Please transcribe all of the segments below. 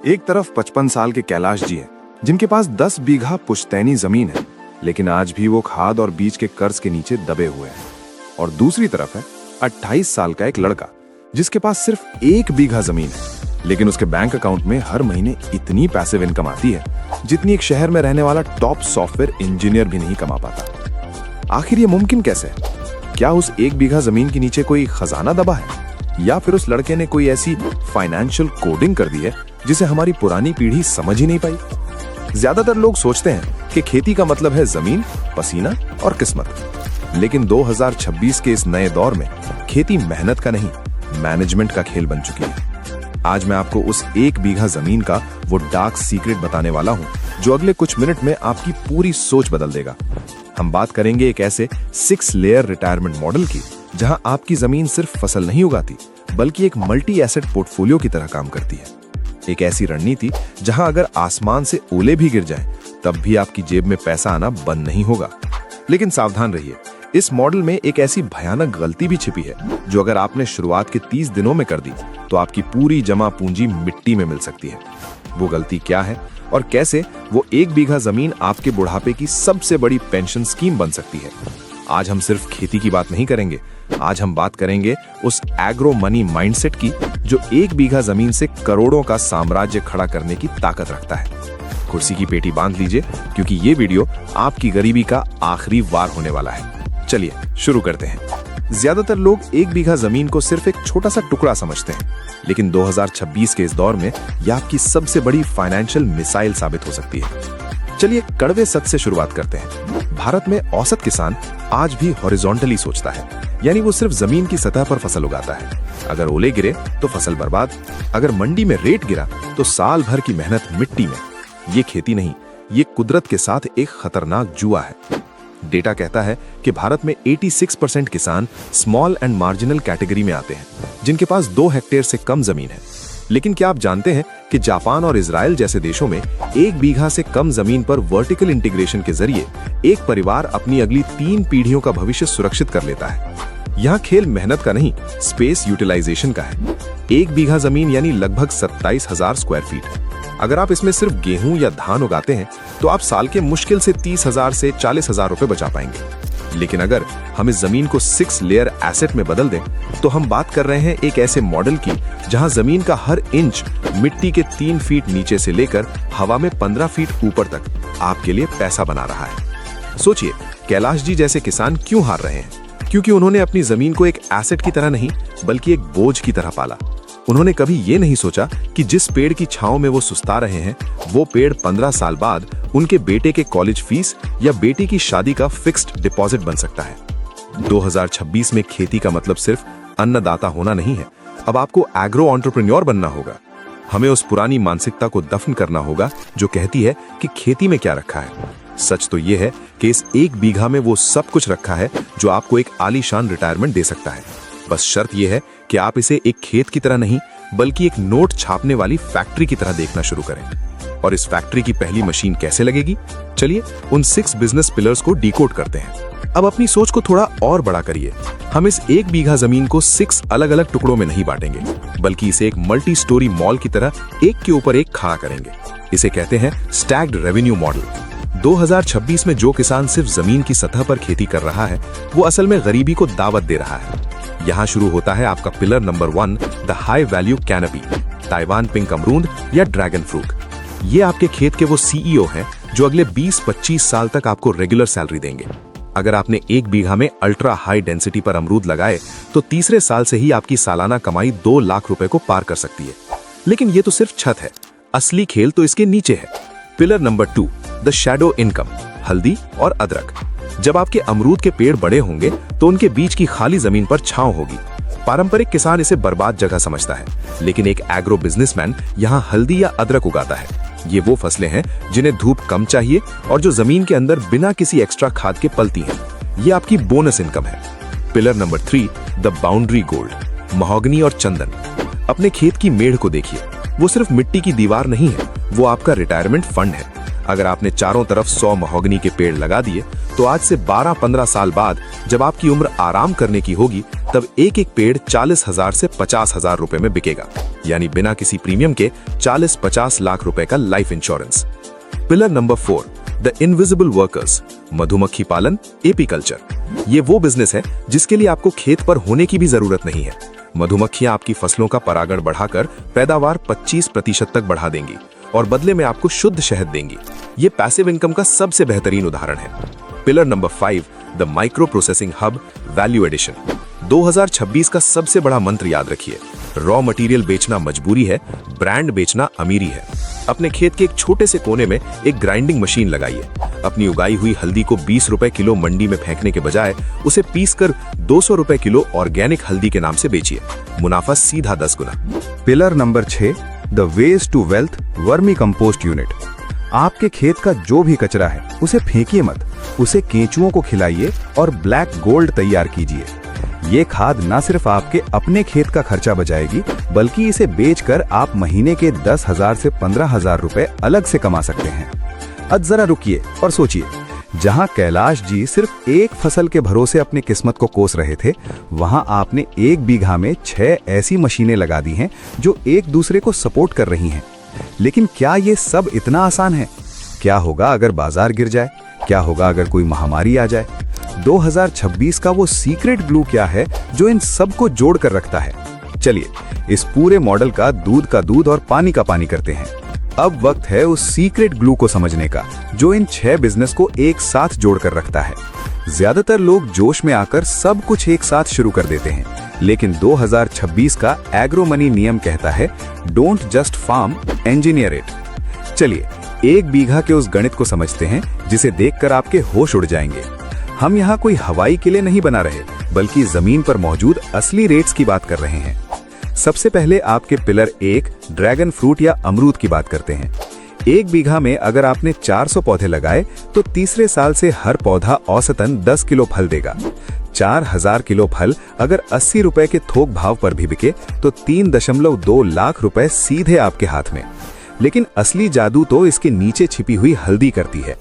एक तरफ 55 साल के कैलाश जी हैं, जिनके पास 10 बीघा पुश्तैनी जमीन है, लेकिन आज भी वो खाद और बीज के कर्ज के नीचे दबे हुए हैं। और दूसरी तरफ है 28 साल का एक लड़का, जिसके पास सिर्फ 1 बीघा जमीन है, लेकिन उसके बैंक अकाउंट में हर महीने इतनी पैसिव इनकम आती है जितनी एक शहर में रहने वाला टॉप सॉफ्टवेयर इंजीनियर भी नहीं कमा पाता। आखिर ये मुमकिन कैसे है? क्या उस 1 बीघा जमीन के नीचे कोई खजाना दबा है, या फिर उस लड़के ने कोई ऐसी फाइनेंशियल कोडिंग कर दी है जिसे हमारी पुरानी पीढ़ी समझ ही नहीं पाई? ज्यादातर लोग सोचते हैं कि खेती का मतलब है जमीन, पसीना और किस्मत, लेकिन 2026 के इस नए दौर में खेती मेहनत का नहीं, मैनेजमेंट का खेल बन चुकी है। आज मैं आपको उस 1 बीघा जमीन का वो डार्क सीक्रेट बताने वाला हूं जो अगले कुछ मिनट में आपकी पूरी सोच बदल देगा। हम बात करेंगे एक ऐसे 6 लेयर रिटायरमेंट मॉडल की, जहां आपकी जमीन सिर्फ फसल नहीं उगाती बल्कि एक मल्टी एसेट पोर्टफोलियो की तरह काम करती है। एक ऐसी रणनीति जहां अगर आसमान से ओले भी गिर जाएं, तब भी आपकी जेब में पैसा आना बंद नहीं होगा। लेकिन सावधान रहिए, इस मॉडल में एक ऐसी भयानक गलती भी छिपी है जो अगर आपने शुरुआत के 30 दिनों में कर दी तो आपकी पूरी जमा पूंजी मिट्टी में मिल सकती है। वो गलती क्या है और कैसे वो 1 बीघा जमीन आपके बुढ़ापे की सबसे बड़ी पेंशन स्कीम बन सकती है? आज हम सिर्फ खेती की बात नहीं करेंगे, आज हम बात करेंगे उस एग्रो मनी माइंडसेट की जो 1 बीघा जमीन से करोड़ों का साम्राज्य खड़ा करने की ताकत रखता है। कुर्सी की पेटी बांध लीजिए, क्योंकि ये वीडियो आपकी गरीबी का आखिरी वार होने वाला है। चलिए शुरू करते हैं। ज्यादातर लोग 1 बीघा जमीन को सिर्फ एक छोटा सा टुकड़ा समझते हैं, लेकिन 2026 के इस दौर में यह आपकी सबसे बड़ी फाइनेंशियल मिसाइल साबित हो सकती है। चलिए कड़वे सच से शुरुआत करते हैं। भारत में औसत किसान आज भी हॉरिजॉन्टली सोचता है, यानी वो सिर्फ जमीन की सतह पर फसल उगाता है। अगर ओले गिरे तो फसल बर्बाद, अगर मंडी में रेट गिरा तो साल भर की मेहनत मिट्टी में। ये खेती नहीं, ये कुदरत के साथ एक खतरनाक जुआ है। डेटा कहता है कि भारत में 86% किसान स्मॉल एंड मार्जिनल कैटेगरी में आते हैं, जिनके पास 2 हेक्टेयर से कम जमीन है। लेकिन क्या आप जानते हैं कि जापान और इजराइल जैसे देशों में 1 बीघा से कम जमीन पर वर्टिकल इंटीग्रेशन के जरिए एक परिवार अपनी अगली 3 पीढ़ियों का भविष्य सुरक्षित कर लेता है। यहाँ खेल मेहनत का नहीं, स्पेस यूटिलाइजेशन का है। 1 बीघा जमीन यानी लगभग 27,000 स्क्वायर फीट। अगर आप इसमें सिर्फ गेहूं या धान उगाते हैं तो आप साल के मुश्किल से 30,000 से 40,000 रुपए बचा पाएंगे। लेकिन अगर हम इस जमीन को 6 लेयर एसेट में बदल दें तो हम बात कर रहे हैं एक ऐसे मॉडल की जहां जमीन का हर इंच मिट्टी के 3 फीट नीचे से लेकर हवा में 15 फीट ऊपर तक आपके लिए पैसा बना रहा है। सोचिए, कैलाश जी जैसे किसान क्यों हार रहे हैं? क्योंकि उन्होंने अपनी जमीन को एक एसेट की तरह नहीं बल्कि एक बोझ की तरह पाला। उन्होंने कभी ये नहीं सोचा कि जिस पेड़ की छांव में वो सुस्ता रहे हैं, वो पेड़ 15 साल बाद उनके बेटे के कॉलेज फीस या बेटी की शादी का फिक्स्ड डिपॉजिट बन सकता है। 2026 में खेती का मतलब सिर्फ अन्नदाता होना नहीं है, अब आपको एग्रो एंटरप्रेन्योर बनना होगा। हमें उस पुरानी मानसिकता को दफन करना होगा जो कहती है कि खेती में क्या रखा है। सच तो ये है कि इस 1 बीघा में वो सब कुछ रखा है जो आपको एक आलीशान रिटायरमेंट दे सकता है। बस शर्त यह है कि आप इसे एक खेत की तरह नहीं बल्कि एक नोट छापने वाली फैक्ट्री की तरह देखना शुरू करें। और इस फैक्ट्री की पहली मशीन कैसे लगेगी? चलिए उन 6 बिजनेस पिलर्स को डिकोड करते हैं। अब अपनी सोच को थोड़ा और बड़ा करिए। हम इस 1 बीघा जमीन को 6 अलग अलग टुकड़ों में नहीं बांटेंगे, बल्कि इसे एक मल्टी स्टोरी मॉल की तरह एक के ऊपर एक खड़ा करेंगे। इसे कहते हैं स्टैग्ड रेवेन्यू मॉडल। 2026 में जो किसान सिर्फ जमीन की सतह पर खेती कर रहा है, वो असल में गरीबी को दावत दे रहा है। यहाँ शुरू होता है आपका pillar number 1, the high value canopy, Taiwan pink अमरूद या ड्रैगन फ्रूट। ये आपके खेत के वो सीईओ हैं जो अगले 20-25 साल तक आपको रेगुलर सैलरी देंगे। अगर आपने 1 बीघा में अल्ट्रा हाई डेंसिटी पर अमरूद लगाए तो तीसरे साल से ही आपकी सालाना कमाई 2 लाख रुपए को पार कर सकती है। लेकिन ये तो सिर्फ छत है, असली खेल तो इसके नीचे है। Pillar number 2, the shadow income, हल्दी और अदरक। जब आपके अमरूद के पेड़ बड़े होंगे तो उनके बीच की खाली जमीन पर छांव होगी। पारंपरिक किसान इसे बर्बाद जगह समझता है, लेकिन एक एग्रो बिजनेसमैन यहाँ हल्दी या अदरक उगाता है। ये वो फसलें हैं जिन्हें धूप कम चाहिए और जो जमीन के अंदर बिना किसी एक्स्ट्रा खाद के पलती हैं। ये आपकी बोनस इनकम है। Pillar number 3, the boundary gold, mahogany और चंदन। अपने खेत की मेढ़ को देखिए, वो सिर्फ मिट्टी की दीवार नहीं है, वो आपका रिटायरमेंट फंड है। अगर आपने चारों तरफ 100 महोगनी के पेड़ लगा दिए तो आज से 12-15 साल बाद जब आपकी उम्र आराम करने की होगी तब एक एक पेड़ 40,000 से 50,000 रुपए में बिकेगा, यानी बिना किसी प्रीमियम के 40-50 लाख रुपए का life insurance. Pillar number 4, the invisible workers, मधुमक्खी पालन, एपीकल्चर। ये वो बिजनेस है जिसके लिए आपको खेत पर होने की भी जरूरत नहीं है। मधुमक्खियां आपकी फसलों का परागण बढ़ाकर पैदावार 25% तक बढ़ा देंगी और बदले में आपको शुद्ध शहद देंगी। ये पैसिव इनकम का सबसे बेहतरीन उदाहरण है। Pillar number 5, the micro processing hub, value addition. 2026 का सबसे बड़ा मंत्र याद रखिए, रॉ मटेरियल बेचना मजबूरी है, ब्रांड बेचना अमीरी है। अपने खेत के एक छोटे से कोने में एक ग्राइंडिंग मशीन लगाइए। अपनी उगाई हुई हल्दी को 20 रुपए किलो मंडी में फेंकने के बजाय उसे पीस कर 200 रुपए किलो ऑर्गेनिक हल्दी के नाम से बेचिए। मुनाफा सीधा 10 गुना। Pillar number 6, the waste to wealth, vermicompost unit. आपके खेत का जो भी कचरा है उसे फेंकिए मत, उसे केंचुओं को खिलाइए और ब्लैक गोल्ड तैयार कीजिए। ये खाद न सिर्फ आपके अपने खेत का खर्चा बचाएगी, बल्कि इसे बेचकर आप महीने के 10,000 से 15,000 रुपए अलग से कमा सकते हैं। अब जरा रुकिए और सोचिए, जहां कैलाश जी सिर्फ एक फसल के भरोसे अपनी किस्मत को कोस रहे थे, वहां आपने 1 बीघा में 6 ऐसी मशीनें लगा दी हैं जो एक दूसरे को सपोर्ट कर रही हैं। लेकिन क्या ये सब इतना आसान है? क्या होगा अगर बाजार गिर जाए? क्या होगा अगर कोई महामारी आ जाए? 2026 का वो सीक्रेट ग्लू क्या है जो इन सबको जोड़ कर रखता है? चलिए इस पूरे मॉडल का दूध और पानी का पानी करते हैं। अब वक्त है उस सीक्रेट ग्लू को समझने का जो इन 6 बिजनेस को एक साथ जोड़कर रखता है। ज्यादातर लोग जोश में आकर सब कुछ एक साथ शुरू कर देते हैं, लेकिन 2026 का एग्रो मनी नियम कहता है, don't just farm, engineer it. चलिए 1 बीघा के उस गणित को समझते हैं जिसे देखकर आपके होश उड़ जाएंगे। हम यहाँ कोई हवाई किले नहीं बना रहे, बल्कि जमीन पर मौजूद असली रेट्स की बात कर रहे हैं। सबसे पहले आपके पिलर 1, ड्रैगन फ्रूट या अमरूद की बात करते हैं। 1 बीघा में अगर आपने 400 पौधे लगाए तो तीसरे साल से हर पौधा औसतन 10 किलो फल देगा। 4,000 किलो फल अगर 80 रुपए के थोक भाव पर भी बिके तो 3.2 लाख रुपए सीधे आपके हाथ में। लेकिन असली जादू तो इसके नीचे छिपी हुई हल्दी करती है।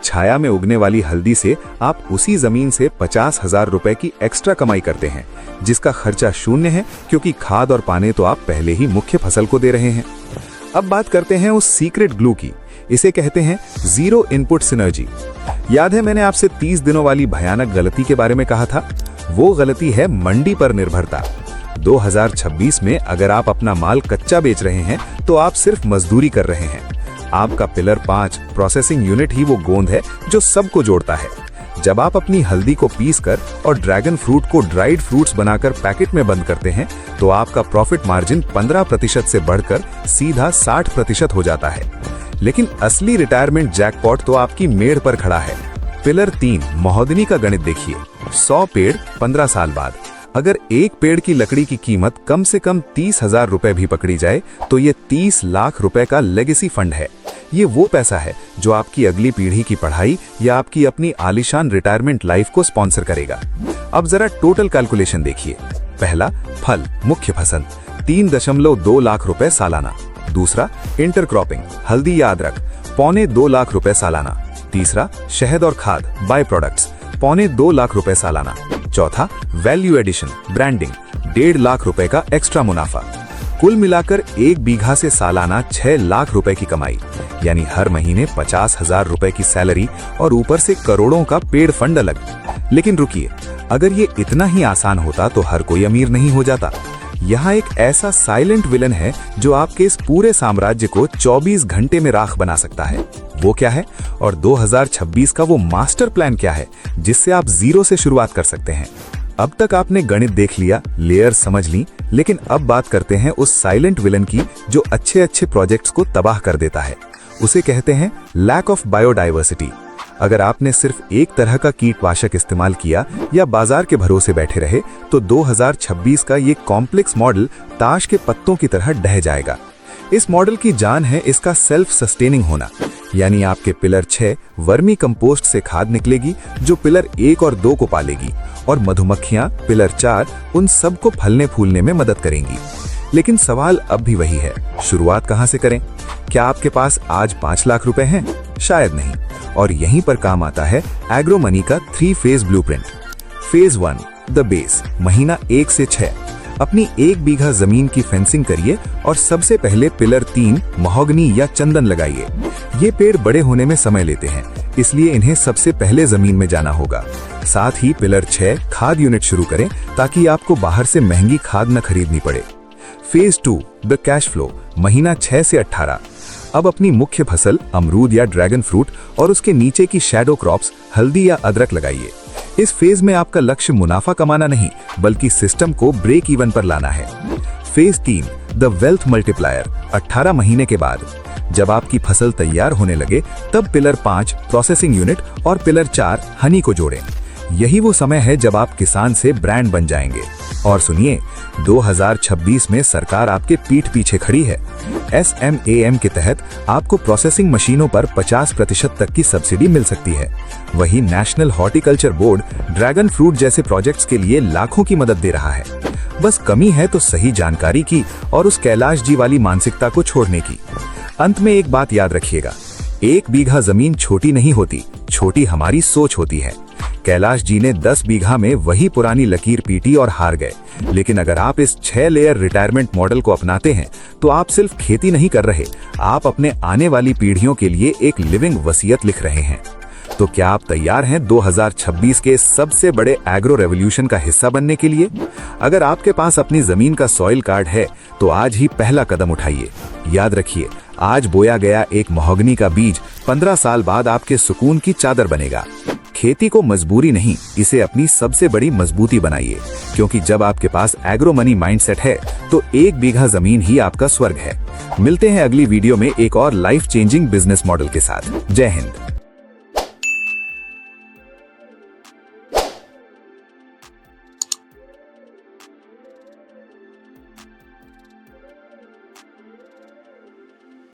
छाया में उगने वाली हल्दी से आप उसी जमीन से 50,000 रुपए की एक्स्ट्रा कमाई करते हैं, जिसका खर्चा शून्य है क्योंकि खाद और पानी तो आप पहले ही मुख्य फसल को दे रहे हैं। अब बात करते हैं उस सीक्रेट ग्लू की। इसे कहते हैं जीरो इनपुट सिनर्जी। याद है मैंने आपसे 30 दिनों वाली भयानक गलती के बारे में कहा था? वो गलती है मंडी पर निर्भरता। 2026 में अगर आप अपना माल कच्चा बेच रहे हैं तो आप सिर्फ मजदूरी कर रहे हैं। आपका पिलर 5, प्रोसेसिंग यूनिट ही वो गोंद है जो सबको जोड़ता है। जब आप अपनी हल्दी को पीसकर और ड्रैगन फ्रूट को ड्राइड फ्रूट्स बनाकर पैकेट में बंद करते हैं तो आपका प्रॉफिट मार्जिन 15% से बढ़कर सीधा 60% हो जाता है। लेकिन असली रिटायरमेंट जैकपॉट तो आपकी मेड़ पर खड़ा है। पिलर 3, महोदनी का गणित देखिए। 100 पेड़ 15 साल बाद। अगर एक पेड़ की लकड़ी की कीमत कम से कम 30,000 रुपए भी पकड़ी जाए तो ये 30 लाख रुपए का लेगेसी फंड है। ये वो पैसा है जो आपकी अगली पीढ़ी की पढ़ाई या आपकी अपनी आलीशान रिटायरमेंट लाइफ को स्पॉन्सर करेगा। अब जरा टोटल कैलकुलेशन देखिए। पहला, फल, मुख्य फसल, 3.2 लाख रुपए सालाना। दूसरा, इंटरक्रॉपिंग, हल्दी या अदरक, 2.25 लाख रुपए सालाना। तीसरा, शहद और खाद, बाय प्रोडक्ट्स, 2.25 लाख रुपए सालाना। चौथा, वैल्यू एडिशन, ब्रांडिंग, 1.5 लाख रुपए का एक्स्ट्रा मुनाफा। कुल मिलाकर 1 बीघा से सालाना 6 लाख रुपए की कमाई, यानी हर महीने 50,000 रुपए की सैलरी और ऊपर से करोड़ों का पेड फंड अलग। लेकिन रुकिए, अगर ये इतना ही आसान होता तो हर कोई अमीर नहीं हो जाता। यहाँ एक ऐसा साइलेंट विलन है जो आपके इस पूरे साम्राज्य को 24 घंटे में राख बना सकता है। वो क्या है और 2026 का वो मास्टर प्लान क्या है जिससे आप जीरो से शुरुआत कर सकते हैं? अब तक आपने गणित देख लिया, लेयर समझ ली, लेकिन अब बात करते हैं उस साइलेंट विलन की जो अच्छे प्रोजेक्ट्स को तबाह कर देता है। उसे कहते हैं लैक ऑफ बायोडाइवर्सिटी। अगर आपने सिर्फ एक तरह का कीटनाशक इस्तेमाल किया या बाजार के भरोसे बैठे रहे तो 2026 का ये कॉम्प्लेक्स मॉडल ताश के पत्तों की तरह ढह जाएगा। इस मॉडल की जान है इसका सेल्फ सस्टेनिंग होना, यानी आपके पिलर 6 वर्मी कंपोस्ट से खाद निकलेगी जो पिलर 1 और 2 को पालेगी, और मधुमक्खियां पिलर 4 उन सबको फलने फूलने में मदद करेंगी। लेकिन सवाल अब भी वही है, शुरुआत कहां से करें? क्या आपके पास आज 5 लाख रुपए हैं? शायद नहीं। और यहीं पर काम आता है एग्रो मनी का 3 phase blueprint. Phase 1, the base, महीना 1 से 6। अपनी 1 बीघा जमीन की फेंसिंग करिए और सबसे पहले पिलर 3 महोगनी या चंदन लगाइए। ये पेड़ बड़े होने में समय लेते हैं, इसलिए इन्हें सबसे पहले जमीन में जाना होगा। साथ ही पिलर 6 खाद यूनिट शुरू करें ताकि आपको बाहर से महंगी खाद न खरीदनी पड़े। फेज 2 द कैश फ्लो, महीना 6 से 18। अब अपनी मुख्य फसल अमरूद या ड्रैगन फ्रूट और उसके नीचे की शैडो क्रॉप्स हल्दी या अदरक लगाइए। इस फेज में आपका लक्ष्य मुनाफा कमाना नहीं, बल्कि सिस्टम को ब्रेक इवन पर लाना है। फेज 3 द वेल्थ मल्टीप्लायर, 18 महीने के बाद। जब आपकी फसल तैयार होने लगे तब पिलर 5 प्रोसेसिंग यूनिट और पिलर 4 हनी को जोड़ें। यही वो समय है जब आप किसान से ब्रांड बन जाएंगे। और सुनिए, 2026 में सरकार आपके पीठ पीछे खड़ी है। SMAM के तहत आपको प्रोसेसिंग मशीनों पर 50% तक की सब्सिडी मिल सकती है। वही national horticulture board dragon fruit जैसे प्रोजेक्ट्स के लिए लाखों की मदद दे रहा है। बस कमी है तो सही जानकारी की और उस कैलाश जी वाली मानसिकता को छोड़ने की। अंत में एक बात याद रखिएगा, 1 बीघा जमीन छोटी नहीं होती, छोटी हमारी सोच होती है। कैलाश जी ने 10 बीघा में वही पुरानी लकीर पीटी और हार गए, लेकिन अगर आप इस 6 लेयर रिटायरमेंट मॉडल को अपनाते हैं तो आप सिर्फ खेती नहीं कर रहे, आप अपने आने वाली पीढ़ियों के लिए एक लिविंग वसीयत लिख रहे हैं। तो क्या आप तैयार हैं 2026 के सबसे बड़े एग्रो रेवोल्यूशन का हिस्सा बनने के लिए? अगर आपके पास अपनी जमीन का सॉइल कार्ड है तो आज ही पहला कदम उठाइए। याद रखिए, आज बोया गया एक महोगनी का बीज 15 साल बाद आपके सुकून की चादर बनेगा। खेती को मजबूरी नहीं, इसे अपनी सबसे बड़ी मजबूती बनाइए, क्योंकि जब आपके पास एग्रो मनी माइंडसेट है तो 1 बीघा जमीन ही आपका स्वर्ग है। मिलते हैं अगली वीडियो में एक और लाइफ चेंजिंग बिजनेस मॉडल के साथ। जय हिंद।